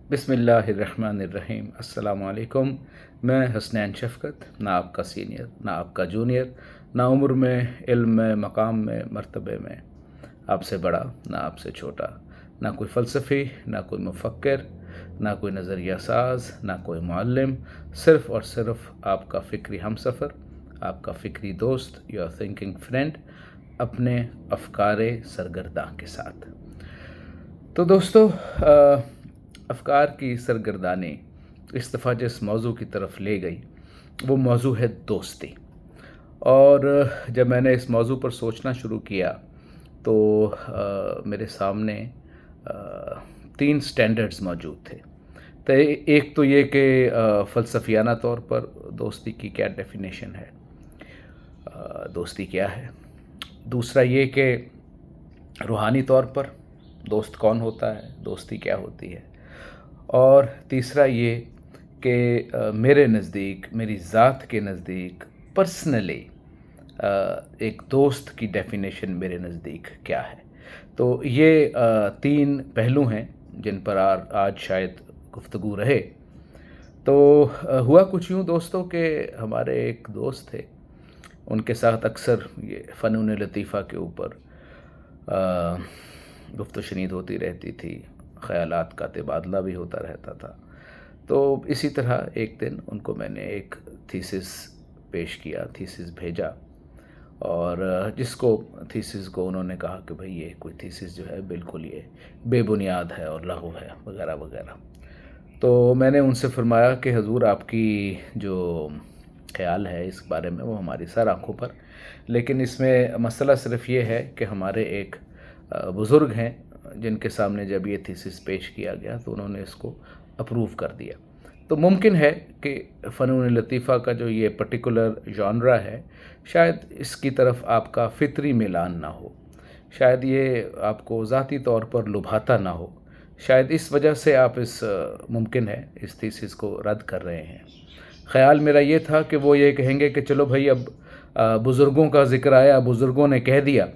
बिस्मिल्लाहिर्रहमानिर्रहीम। अस्सलामु अलैकुम। मैं हसनैन शफ़क़त, ना आपका सीनियर ना आपका जूनियर, ना उम्र में, इल्म में, मकाम में, मर्तबे में आपसे बड़ा ना आपसे छोटा, ना कोई फ़लसफ़ी ना कोई मुफ़क्किर, ना कोई नज़रिया साज, ना कोई मुअल्लिम, सिर्फ़ और सिर्फ़ आपका फ़िक्री हमसफ़र, आपका फ़िक्री दोस्त, योर थिंकिंग फ्रेंड, अपने अफ़कारे सरगर्दां के साथ। तो दोस्तों, अफ़कार की सरगर्दानी इस दफ़ा जिस मौज़ू की तरफ ले गई वो मौज़ू है दोस्ती। और जब मैंने इस मौज़ू पर सोचना शुरू किया तो मेरे सामने 3 स्टैंडर्ड्स मौजूद थे। तो एक तो ये कि फ़लसफ़ियाना तौर पर दोस्ती की क्या डेफ़िनेशन है, दोस्ती क्या है। दूसरा ये कि रूहानी तौर पर दोस्त कौन होता है, दोस्ती क्या होती है। और तीसरा ये कि मेरे नज़दीक, मेरी ज़ात के नज़दीक पर्सनली एक दोस्त की डेफ़िनेशन मेरे नज़दीक क्या है। तो ये 3 पहलू हैं जिन पर आज शायद गुफ्तगू रहे। तो हुआ कुछ यूँ दोस्तों कि हमारे एक दोस्त थे, उनके साथ अक्सर ये फ़नून लतीफ़ा के ऊपर गुफ्त शनीद होती रहती थी, ख़यालात का तबादला भी होता रहता था। तो इसी तरह एक दिन उनको मैंने एक थीसिस पेश किया, थीसिस भेजा, और जिसको थीसिस को उन्होंने कहा कि भाई ये कोई थीसिस जो है बिल्कुल ये बेबुनियाद है और लग़व है वगैरह वगैरह। तो मैंने उनसे फरमाया कि हजूर आपकी जो ख़्याल है इस बारे में वो हमारी सर आँखों पर, लेकिन इसमें मसला सिर्फ़ ये है कि हमारे एक बुज़ुर्ग हैं जिनके सामने जब ये थीसिस पेश किया गया तो उन्होंने इसको अप्रूव कर दिया। तो मुमकिन है कि फ़नून लतीफ़ा का जो ये पर्टिकुलर जॉनरा है, शायद इसकी तरफ आपका फ़ितरी मिलान ना हो, शायद ये आपको ज़ाती तौर पर लुभाता ना हो, शायद इस वजह से आप मुमकिन है इस थीसिस को रद्द कर रहे हैं। ख़्याल मेरा ये था कि वो ये कहेंगे कि चलो भाई अब बुज़ुर्गों का ज़िक्र आया, बुज़ुर्गों ने कह दिया,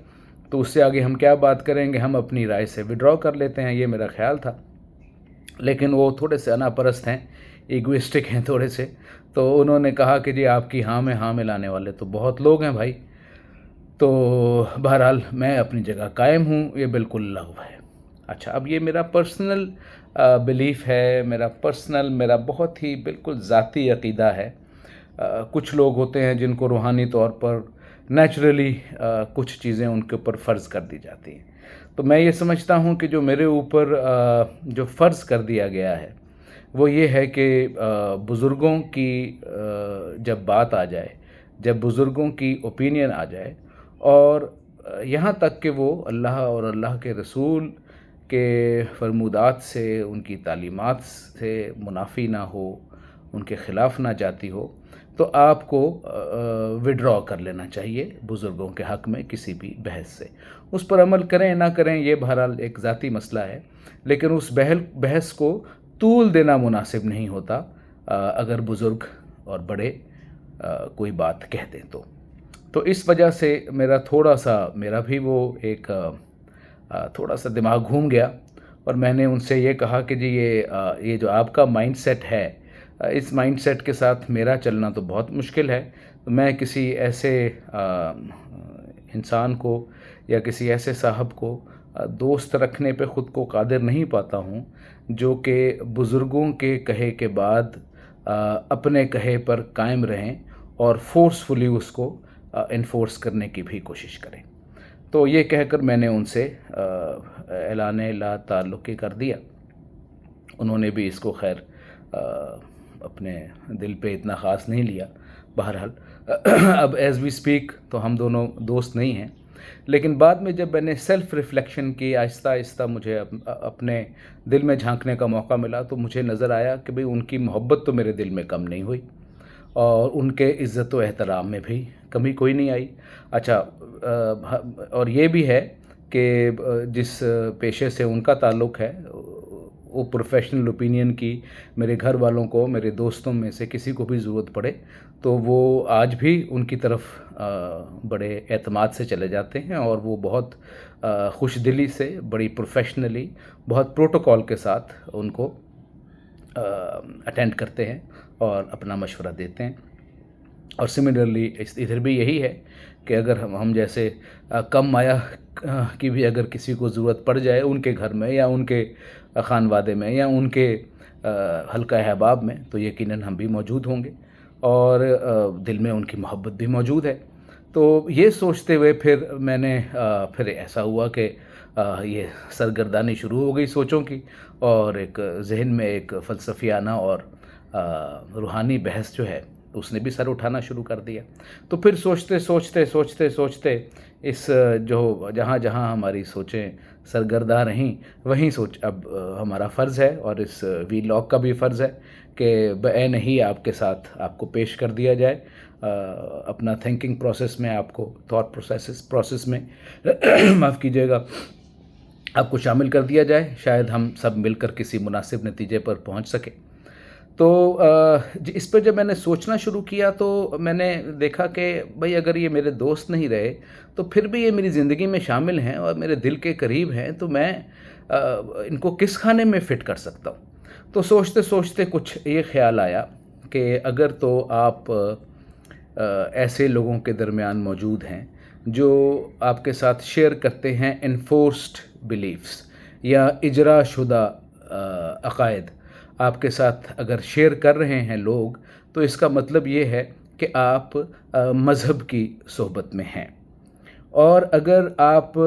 तो उससे आगे हम क्या बात करेंगे, हम अपनी राय से विड्रॉ कर लेते हैं, ये मेरा ख़्याल था। लेकिन वो थोड़े से अनापरस्त हैं, ईगोइस्टिक हैं थोड़े से, तो उन्होंने कहा कि जी आपकी हाँ में हाँ मिलाने वाले तो बहुत लोग हैं भाई। तो बहरहाल मैं अपनी जगह कायम हूँ, ये बिल्कुल लग़व है। अच्छा, अब ये मेरा पर्सनल बिलीफ़ है, मेरा बहुत ही बिल्कुल ज़ाती अक़ीदा है। कुछ लोग होते हैं जिनको रूहानी तौर पर नेचुरली कुछ चीज़ें उनके ऊपर फ़र्ज़ कर दी जाती हैं। तो मैं ये समझता हूँ कि जो मेरे ऊपर जो फ़र्ज़ कर दिया गया है वो ये है कि बुज़ुर्गों की जब बात आ जाए, जब बुज़ुर्गों की ओपिनियन आ जाए, और यहाँ तक कि वो अल्लाह और अल्लाह के रसूल के फ़रमूदात से, उनकी तालीमात से मुनाफ़ी ना हो, उनके ख़िलाफ़ ना जाती हो, तो आपको विड्रॉ कर लेना चाहिए बुज़ुर्गों के हक़ में किसी भी बहस से। उस पर अमल करें ना करें ये बहरहाल एक ज़ाती मसला है, लेकिन उस बहस को तूल देना मुनासिब नहीं होता अगर बुज़ुर्ग और बड़े कोई बात कह दें तो इस वजह से मेरा भी वो एक थोड़ा सा दिमाग घूम गया, और मैंने उनसे ये कहा कि जी ये जो आपका माइंडसेट है, इस माइंडसेट के साथ मेरा चलना तो बहुत मुश्किल है। तो मैं किसी ऐसे इंसान को या किसी ऐसे साहब को दोस्त रखने पे ख़ुद को कादिर नहीं पाता हूँ जो कि बुज़ुर्गों के कहे के बाद अपने कहे पर कायम रहें और फ़ोर्सफुली उसको इन्फोर्स करने की भी कोशिश करें। तो ये कहकर मैंने उनसे ऐलान ला ताल्लुक़ी कर दिया। उन्होंने भी इसको खैर अपने दिल पे इतना ख़ास नहीं लिया। बहरहाल अब एज़ वी स्पीक तो हम दोनों दोस्त नहीं हैं, लेकिन बाद में जब मैंने सेल्फ़ रिफ़्लेक्शन की, आहिस्ता आहिस्ता मुझे अपने दिल में झांकने का मौका मिला, तो मुझे नज़र आया कि भाई उनकी मोहब्बत तो मेरे दिल में कम नहीं हुई और उनके इज़्ज़त व एहतराम में भी कमी कोई नहीं आई। अच्छा, और ये भी है कि जिस पेशे से उनका ताल्लुक़ है, वो प्रोफ़ेशनल ओपिनियन की मेरे घर वालों को, मेरे दोस्तों में से किसी को भी ज़रूरत पड़े तो वो आज भी उनकी तरफ बड़े एतमाद से चले जाते हैं, और वो बहुत खुशदिली से, बड़ी प्रोफ़ेशनली, बहुत प्रोटोकॉल के साथ उनको अटेंड करते हैं और अपना मशवरा देते हैं। और सिमिलरली इधर भी यही है कि अगर हम जैसे कम माया की भी अगर किसी को ज़रूरत पड़ जाए उनके घर में या उनके खानवादे में या उनके हल्का अहबाब में, तो यकीनन हम भी मौजूद होंगे और दिल में उनकी मोहब्बत भी मौजूद है। तो ये सोचते हुए फिर मैंने फिर ऐसा हुआ कि ये सरगर्दानी शुरू हो गई सोचों की, और एक जहन में एक फ़लसफ़ियाना और रूहानी बहस जो है उसने भी सर उठाना शुरू कर दिया। तो फिर सोचते इस जो जहाँ हमारी सोचें सरगर्दा रहीं वहीं अब हमारा फ़र्ज़ है, और इस वीलॉग का भी फ़र्ज़ है कि बयान ही आपके साथ आपको पेश कर दिया जाए, अपना थिंकिंग प्रोसेस में, आपको थॉट प्रोसेस में माफ़ कीजिएगा, आपको शामिल कर दिया जाए। शायद हम सब मिलकर किसी मुनासिब नतीजे पर पहुंच सके। तो इस पर जब मैंने सोचना शुरू किया तो मैंने देखा कि भाई अगर ये मेरे दोस्त नहीं रहे तो फिर भी ये मेरी ज़िंदगी में शामिल हैं और मेरे दिल के करीब हैं, तो मैं इनको किस खाने में फ़िट कर सकता हूँ। तो सोचते कुछ ये ख़्याल आया कि अगर तो आप ऐसे लोगों के दरमियान मौजूद हैं जो आपके साथ शेयर करते हैं इन्फोर्स्ड बिलीफ्स या इजरा शुदा अकायद आपके साथ अगर शेयर कर रहे हैं लोग, तो इसका मतलब ये है कि आप मज़हब की सोहबत में हैं। और अगर आप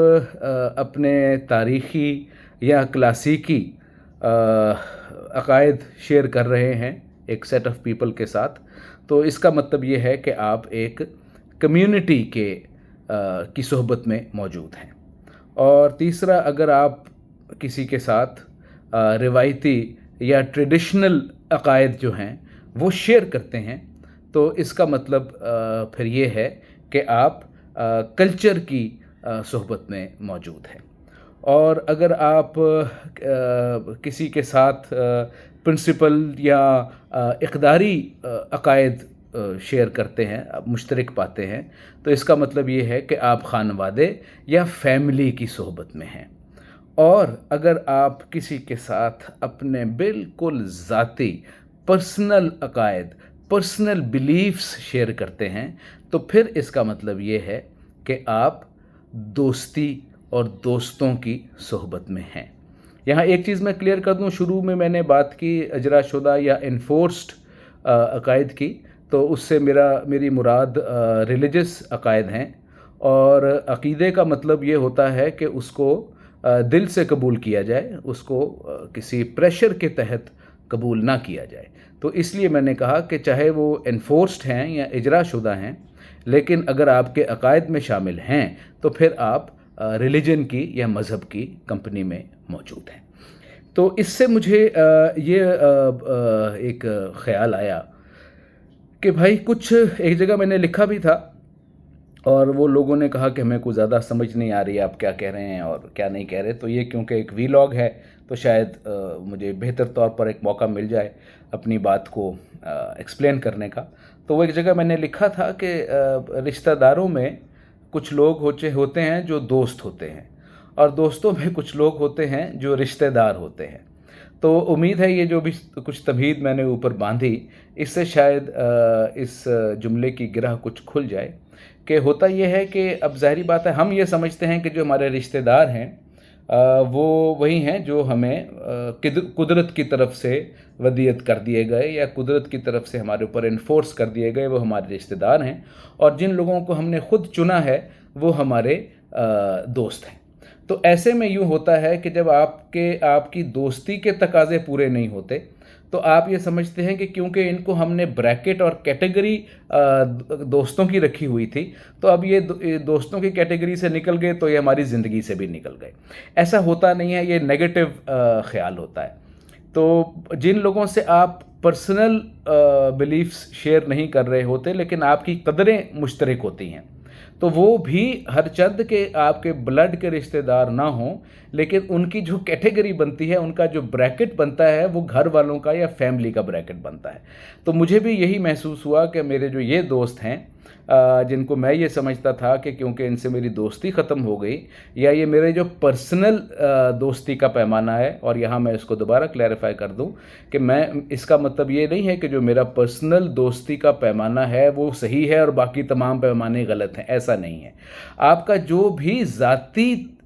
अपने तारीख़ी या क्लासिकी अकायद शेयर कर रहे हैं एक सेट ऑफ पीपल के साथ, तो इसका मतलब ये है कि आप एक कम्युनिटी की सोहबत में मौजूद हैं। और तीसरा, अगर आप किसी के साथ रिवायती या ट्रेडिशनल अकायद जो हैं वो शेयर करते हैं, तो इसका मतलब फिर ये है कि आप कल्चर की सोहबत में मौजूद हैं। और अगर आप किसी के साथ प्रिंसिपल या इक़दारी अकायद शेयर करते हैं, आप मुश्तरक पाते हैं, तो इसका मतलब ये है कि आप खानवादे या फैमिली की सोहबत में हैं। और अगर आप किसी के साथ अपने बिल्कुल ज़ाती पर्सनल अकायद, पर्सनल बिलीफ्स शेयर करते हैं, तो फिर इसका मतलब ये है कि आप दोस्ती और दोस्तों की सोहबत में हैं। यहाँ एक चीज़ मैं क्लियर कर दूँ, शुरू में मैंने बात की अजराशुदा या इन्फोर्स्ड अकायद की, तो उससे मेरी मुराद रिलीजियस अकायद हैं। और अक़ीदे का मतलब ये होता है कि उसको दिल से कबूल किया जाए, उसको किसी प्रेशर के तहत कबूल ना किया जाए। तो इसलिए मैंने कहा कि चाहे वो इन्फोर्स्ड हैं या इजरा शुदा हैं, लेकिन अगर आपके अकायद में शामिल हैं तो फिर आप रिलीजन की या मज़हब की कंपनी में मौजूद हैं। तो इससे मुझे ये एक ख़्याल आया कि भाई कुछ एक जगह मैंने लिखा भी था और वो लोगों ने कहा कि हमें कुछ ज़्यादा समझ नहीं आ रही है आप क्या कह रहे हैं और क्या नहीं कह रहे। तो ये क्योंकि एक वीलॉग है तो शायद मुझे बेहतर तौर पर एक मौका मिल जाए अपनी बात को एक्सप्लेन करने का। तो वो एक जगह मैंने लिखा था कि रिश्तेदारों में कुछ लोग होते हैं जो दोस्त होते हैं, और दोस्तों में कुछ लोग होते हैं जो रिश्तेदार होते हैं। तो उम्मीद है ये जो भी कुछ तमहीद मैंने ऊपर बांधी, इससे शायद इस जुमले की गिरह कुछ खुल जाए कि होता ये है कि अब ज़ाहिरी बात है, हम ये समझते हैं कि जो हमारे रिश्तेदार हैं वो वही हैं जो हमें कुदरत की तरफ से वदियत कर दिए गए या कुदरत की तरफ से हमारे ऊपर इन्फोर्स कर दिए गए, वो हमारे रिश्तेदार हैं। और जिन लोगों को हमने ख़ुद चुना है वो हमारे दोस्त हैं। तो ऐसे में यूँ होता है कि जब आपकी दोस्ती के तकाज़े पूरे नहीं होते तो आप ये समझते हैं कि क्योंकि इनको हमने ब्रैकेट और कैटेगरी दोस्तों की रखी हुई थी, तो अब ये दोस्तों की कैटेगरी से निकल गए तो ये हमारी ज़िंदगी से भी निकल गए। ऐसा होता नहीं है, ये नेगेटिव ख़्याल होता है। तो जिन लोगों से आप पर्सनल बिलीफ्स शेयर नहीं कर रहे होते लेकिन आपकी कदरें मुश्तरक होती हैं, तो वो भी हर चंद के आपके ब्लड के रिश्तेदार ना हों, लेकिन उनकी जो कैटेगरी बनती है, उनका जो ब्रैकेट बनता है, वो घर वालों का या फैमिली का ब्रैकेट बनता है। तो मुझे भी यही महसूस हुआ कि मेरे जो ये दोस्त हैं जिनको मैं ये समझता था कि क्योंकि इनसे मेरी दोस्ती ख़त्म हो गई, या ये मेरे जो पर्सनल दोस्ती का पैमाना है, और यहाँ मैं इसको दोबारा क्लैरिफाई कर दूँ कि मैं, इसका मतलब ये नहीं है कि जो मेरा पर्सनल दोस्ती का पैमाना है वो सही है और बाकी तमाम पैमाने गलत हैं, ऐसा नहीं है। आपका जो भी ज़ाती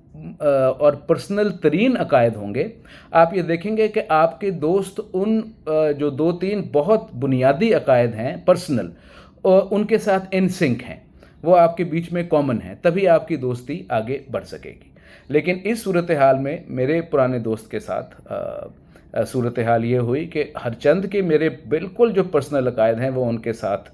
और पर्सनल तरीन अकायद होंगे, आप ये देखेंगे कि आपके दोस्त उन जो 2-3 बहुत बुनियादी अकायद हैं पर्सनल, उनके साथ इन सिंक हैं, वो आपके बीच में कॉमन है, तभी आपकी दोस्ती आगे बढ़ सकेगी। लेकिन इस सूरत हाल में मेरे पुराने दोस्त के साथ सूरत हाल ये हुई कि हरचंद के मेरे बिल्कुल जो पर्सनल अकायद हैं वो उनके साथ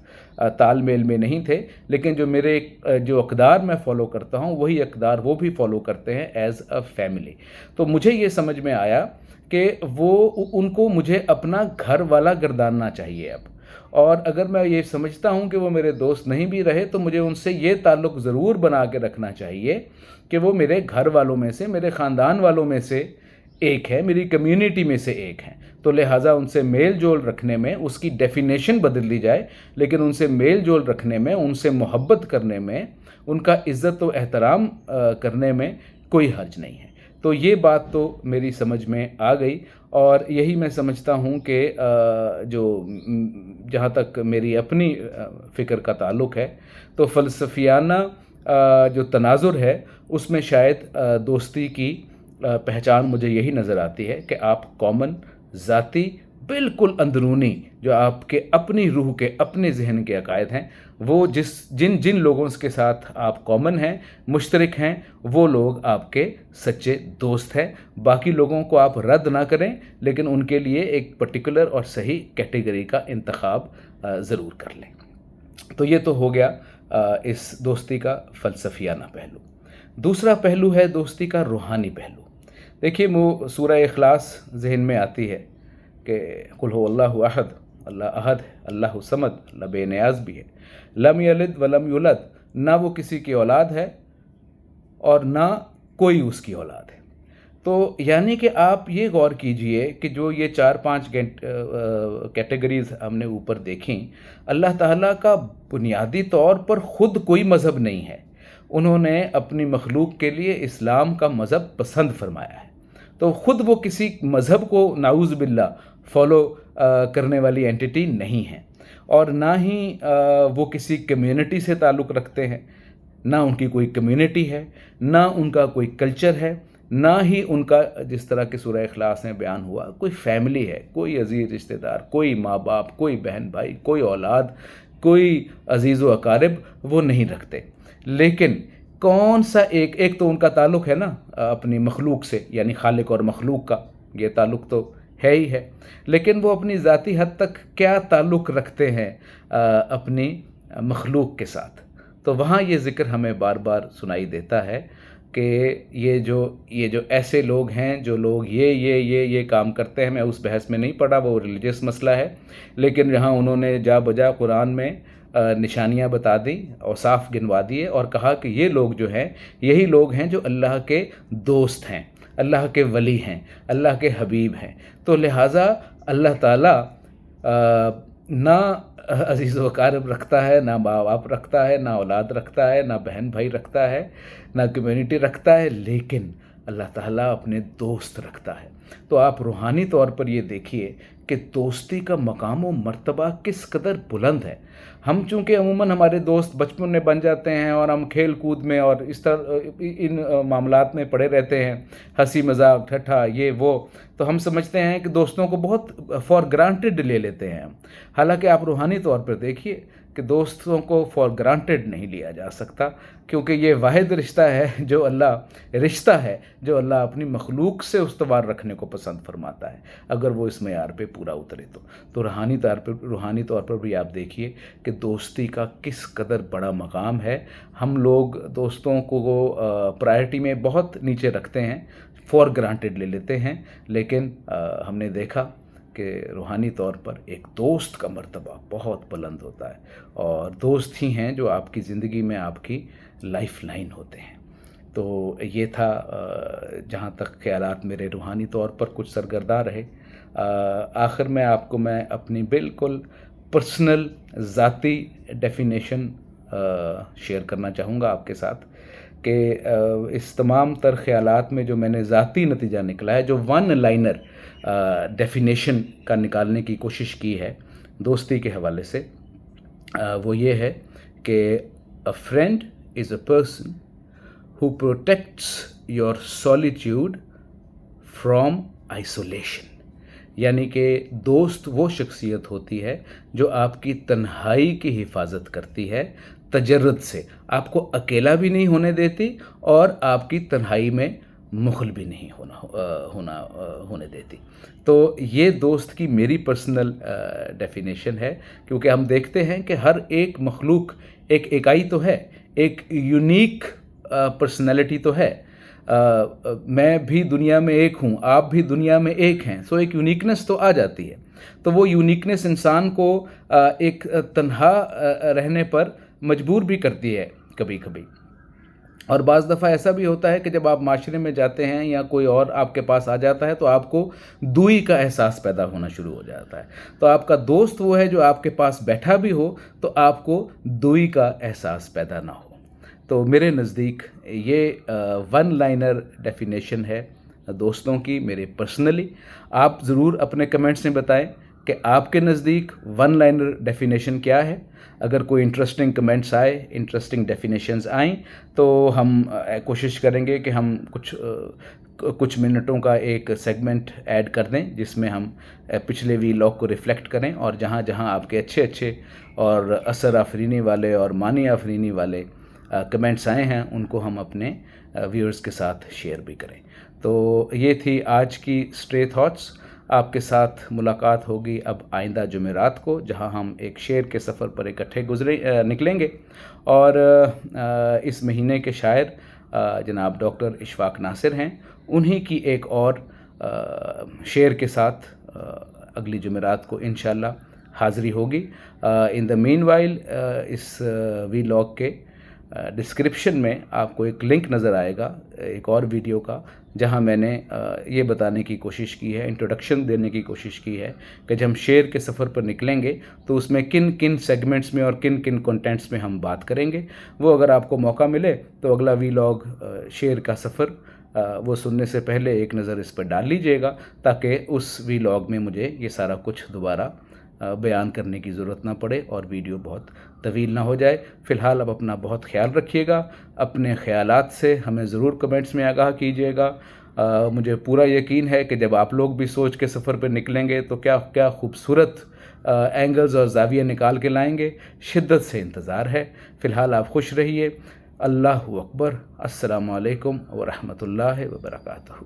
तालमेल में नहीं थे, लेकिन जो मेरे जो अक़दार मैं फ़ॉलो करता हूँ वही अक़दार वो भी फ़ॉलो करते हैं एज़ अ फैमिली। तो मुझे ये समझ में आया कि वो उनको मुझे अपना घर वाला गर्दानना चाहिए अब। और अगर मैं ये समझता हूँ कि वो मेरे दोस्त नहीं भी रहे तो मुझे उनसे ये ताल्लुक़ ज़रूर बना के रखना चाहिए कि वो मेरे घर वालों में से, मेरे ख़ानदान वालों में से एक है, मेरी कम्युनिटी में से एक है। तो लिहाजा उनसे मेल जोल रखने में उसकी डेफिनेशन बदल दी जाए, लेकिन उनसे मेल जोल रखने में, उनसे मोहब्बत करने में, उनका इज़्ज़त व एहतराम करने में कोई हर्ज नहीं है। तो ये बात तो मेरी समझ में आ गई, और यही मैं समझता हूँ कि जहाँ तक मेरी अपनी फ़िक्र का ताल्लुक़ है, तो फ़लसफ़ियाना जो तनाज़ुर है उसमें शायद दोस्ती की पहचान मुझे यही नज़र आती है कि आप कॉमन, ज़ाती, बिल्कुल अंदरूनी जो आपके अपनी रूह के, अपने जहन के अकायद हैं, वो जिन जिन लोगों के साथ आप कॉमन हैं, मुश्तरक हैं, वो लोग आपके सच्चे दोस्त हैं। बाकी लोगों को आप रद्द ना करें, लेकिन उनके लिए एक पर्टिकुलर और सही कैटेगरी का इंतखाब ज़रूर कर लें। तो ये तो हो गया इस दोस्ती का फ़लसफ़ियाना पहलू। दूसरा पहलू है दोस्ती का रूहानी पहलू। देखिए, वो सूरह इखलास ज़हन में आती है कि कुल हुवल्लाहु अहद, अल्लाह अहद है, अल्लाहु समद, अल्लाह बेनियाज़ भी है, लम यलिद वलम यूलद, ना वो किसी की औलाद है और ना कोई उसकी औलाद है। तो यानी कि आप ये गौर कीजिए कि जो ये 4-5 कैटेगरीज़ हमने ऊपर देखी, अल्लाह ताला का बुनियादी तौर पर ख़ुद कोई मज़हब नहीं है। उन्होंने अपनी मखलूक के लिए इस्लाम का मज़हब पसंद फरमाया है। तो ख़ुद वो किसी मज़हब को नाऊज़ बिल्लाह फॉलो करने वाली एंटिटी नहीं है, और ना ही वो किसी कम्युनिटी से ताल्लुक़ रखते हैं, ना उनकी कोई कम्युनिटी है, ना उनका कोई कल्चर है, ना ही उनका, जिस तरह के सूरह इखलास में बयान हुआ, कोई फैमिली है, कोई अज़ीज़ रिश्तेदार, कोई माँ बाप, कोई बहन भाई, कोई औलाद, कोई अज़ीज़ व अकारिब वो नहीं रखते। लेकिन कौन सा एक तो उनका ताल्लुक़ है ना अपनी मखलूक से, यानी खालिक और मखलूक का ये ताल्लुक़ तो है ही है, लेकिन वो अपनी ज़ाती हद तक क्या ताल्लुक़ रखते हैं अपनी मखलूक के साथ। तो वहाँ ये ज़िक्र हमें बार बार सुनाई देता है कि ये जो ऐसे लोग हैं, जो लोग ये काम करते हैं। मैं उस बहस में नहीं पड़ा, वो रिलीजियस मसला है, लेकिन यहाँ उन्होंने जा बजा कुरान में निशानियाँ बता दी और साफ गिनवा दिए और कहा कि ये लोग जो हैं, यही लोग हैं जो अल्लाह के दोस्त हैं, अल्लाह के वली हैं, अल्लाह के हबीब हैं। तो लिहाजा अल्लाह ताला ना अज़ीज़ व अक़ारिब रखता है, ना माँ बाप रखता है, ना औलाद रखता है, ना बहन भाई रखता है, ना कम्युनिटी रखता है, लेकिन अल्लाह ताला अपने दोस्त रखता है। तो आप रूहानी तौर पर ये देखिए कि दोस्ती का मकाम व मर्तबा किस कदर बुलंद है। हम चूँकि अमूमन हमारे दोस्त बचपन में बन जाते हैं और हम खेल कूद में और इस तरह इन मामलात में पड़े रहते हैं, हंसी मजाक ठट्ठा ये वो, तो हम समझते हैं कि दोस्तों को बहुत फॉर ग्रांटेड ले लेते हैं हम। हालांकि आप रूहानी तौर पर देखिए कि दोस्तों को फॉर ग्रांटेड नहीं लिया जा सकता, क्योंकि ये वाहिद रिश्ता है जो अल्लाह अपनी मखलूक से उस्तवार रखने को पसंद फरमाता है, अगर वो इस मेयार पे पूरा उतरे तो रूहानी तौर पर भी आप देखिए कि दोस्ती का किस कदर बड़ा मकाम है। हम लोग दोस्तों को प्रायोरिटी में बहुत नीचे रखते हैं, फॉर ग्रांटेड ले लेते हैं, लेकिन हमने देखा कि रूहानी तौर पर एक दोस्त का मर्तबा बहुत बुलंद होता है, और दोस्त ही हैं जो आपकी ज़िंदगी में आपकी लाइफ लाइन होते हैं। तो ये था जहाँ तक ख़यालात मेरे रूहानी तौर पर कुछ सरगर्दा रहे। आखिर में आपको मैं अपनी बिल्कुल पर्सनल ज़ाती डेफिनेशन شیئر کرنا چاہوں گا آپ کے ساتھ کہ اس تمام تر خیالات میں جو میں نے ذاتی نتیجہ نکلا ہے، جو ون لائنر ڈیفینیشن کا نکالنے کی کوشش کی ہے دوستی کے حوالے سے، وہ یہ ہے کہ a friend is a person who protects your solitude from isolation. یعنی کہ دوست وہ شخصیت ہوتی ہے جو آپ کی تنہائی کی حفاظت کرتی ہے تجرد سے، آپ کو اکیلا بھی نہیں ہونے دیتی اور آپ کی تنہائی میں مخل بھی نہیں ہونے دیتی. تو یہ دوست کی میری پرسنل ڈیفینیشن ہے، کیونکہ ہم دیکھتے ہیں کہ ہر ایک مخلوق ایک اکائی تو ہے، ایک یونیک پرسنالٹی تو ہے. میں بھی دنیا میں ایک ہوں، آپ بھی دنیا میں ایک ہیں، سو ایک یونیکنس تو آ جاتی ہے. تو وہ یونیکنس انسان کو ایک تنہا رہنے پر مجبور بھی کرتی ہے کبھی کبھی. اور بعض دفعہ ایسا بھی ہوتا ہے کہ جب آپ معاشرے میں جاتے ہیں یا کوئی اور آپ کے پاس آ جاتا ہے تو آپ کو دوئی کا احساس پیدا ہونا شروع ہو جاتا ہے. تو آپ کا دوست وہ ہے جو آپ کے پاس بیٹھا بھی ہو تو آپ کو دوئی کا احساس پیدا نہ ہو. تو میرے نزدیک یہ ون لائنر ڈیفینیشن ہے دوستوں کی میرے پرسنلی. آپ ضرور اپنے کمنٹس میں بتائیں کہ آپ کے نزدیک ون لائنر ڈیفینیشن کیا ہے. اگر کوئی انٹرسٹنگ کمنٹس آئے، انٹرسٹنگ ڈیفینیشنز آئیں تو ہم کوشش کریں گے کہ ہم کچھ منٹوں کا ایک سیگمنٹ ایڈ کر دیں جس میں ہم پچھلے ویلاگ کو ریفلیکٹ کریں، اور جہاں جہاں آپ کے اچھے اور اثر آفرینی والے اور معنی آفرینی والے کمنٹس آئے ہیں ان کو ہم اپنے ویورز کے ساتھ شیئر بھی کریں. تو یہ تھی آج کی اسٹرے تھاٹس. آپ کے ساتھ ملاقات ہوگی اب آئندہ جمعرات کو، جہاں ہم ایک شعر کے سفر پر اکٹھے نکلیں گے. اور اس مہینے کے شاعر جناب ڈاکٹر اشفاق ناصر ہیں، انہی کی ایک اور شعر کے ساتھ اگلی جمعرات کو انشاءاللہ حاضری ہوگی. ان دا مین وائل اس ویلاگ کے ڈسکرپشن میں آپ کو ایک لنک نظر آئے گا ایک اور ویڈیو کا، جہاں میں نے یہ بتانے کی کوشش کی ہے، انٹروڈکشن دینے کی کوشش کی ہے کہ جب ہم شعر کے سفر پر نکلیں گے تو اس میں کن کن سیگمنٹس میں اور کن کن کنٹینٹس میں ہم بات کریں گے. وہ اگر آپ کو موقع ملے تو اگلا ویلاگ شعر کا سفر وہ سننے سے پہلے ایک نظر اس پر ڈال لیجئے گا، تاکہ اس ویلاگ میں مجھے یہ سارا کچھ دوبارہ بیان کرنے کی ضرورت نہ پڑے اور ویڈیو بہت طویل نہ ہو جائے. فی الحال اب اپنا بہت خیال رکھیے گا، اپنے خیالات سے ہمیں ضرور کمنٹس میں آگاہ کیجیے گا. مجھے پورا یقین ہے کہ جب آپ لوگ بھی سوچ کے سفر پہ نکلیں گے تو کیا خوبصورت اینگلز اور زاویے نکال کے لائیں گے. شدت سے انتظار ہے. فی الحال آپ خوش رہیے. اللہ اکبر. السلام علیکم ورحمۃ اللہ وبرکاتہ.